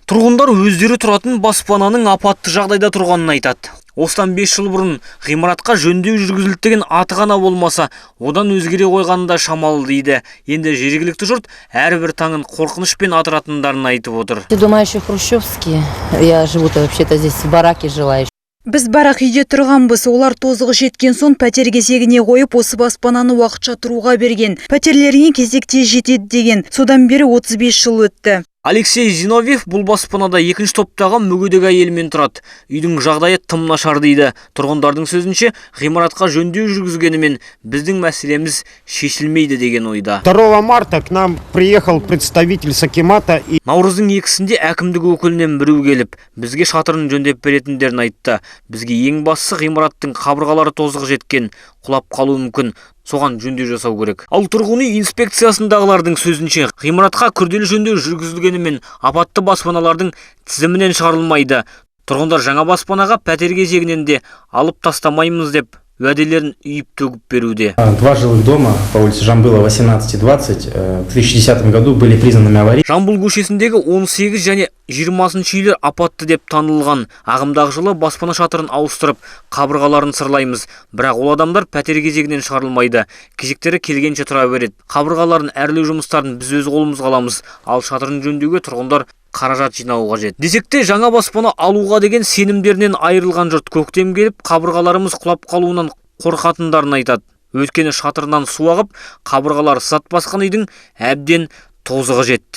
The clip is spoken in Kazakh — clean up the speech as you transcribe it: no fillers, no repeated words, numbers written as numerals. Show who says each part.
Speaker 1: Тұрғындар өздері тұратын баспананың апатты жағдайда тұрғанын айтады. Осыдан 5 жыл бұрын ғимаратқа жөндеу жүргізілді деген аты ғана болмаса, одан өзгере қойғанында шамалы дейді. Енді жергілікті жұрт әрбір таңын қорқынышпен атыратындарын айтып отыр.
Speaker 2: Дома еще хрущевские. Я живу-то вообще-то здесь в бараке жила.
Speaker 3: Біз барақ үйде тұрғанбыз, олар тозығы жеткен соң пәтер кезегіне қойып, осы баспананы уақытша тұруға берген. Пәтерлеріне кезекте жетеді деген. Содан бері 35 жыл өтті.
Speaker 1: Алексей Зиновьев бұл баспанада екінші топтағы мүгедек әйелмен тұрады. Үйдің жағдайы тым нашар дейді. Тұрғындардың сөзінше, ғимаратқа жөндеу жүргізгенімен біздің мәселеміз шешілмейді деген ойда.
Speaker 4: 2 марта к нам приехал представитель с акимата.
Speaker 1: Наурыздың 2-сінде әкімдік өкілінен біреу келіп, бізге шатырын жөндеп беретіндерін айтты. Бізге ең бастысы ғимараттың қабырғалары тозығы жеткен, құлап қалуы мүмкін. Соған жөндеу жасау керек. Ал тұрғын үй инспекциясындағылардың сөзінше, ғимаратқа күрделі жөндеу жүргізілгенімен апатты баспаналардың тізімінен шығарылмайды. Тұрғындар жаңа баспанаға пәтер кезегінен де алып тастамаймыз деп уәделерін үйіп төгіп беруде.
Speaker 5: 2 жилых дома по улице Жамбыла 18 и 20 в 2010 году были признанными аварийными.
Speaker 1: Жамбыл көшесіндегі 18 және 20 үйлер апатты деп танылған. Ағымдағы жылы баспана шатырын ауыстырып, қабырғаларын сырлаймыз. Бірақ ол адамдар пәтер кезегінен шығарылмайды. Кезектері келгенше тұра береді. Қабырғаларын әрлеу жұмыстарын біз өз қолымызға аламыз. Ал шатырын жөндеуге тұрғындар қаражат жинауы қажет. Десек те жаңа баспана алуға деген сенімдерінен айырылған жұрт көктем келіп, қабырғаларымыз құлап қалуынан қорқатындарын айтады. Өйткені шатырынан су ағып, қабырғалары сызат басқан үйдің әбден тозығы жетті.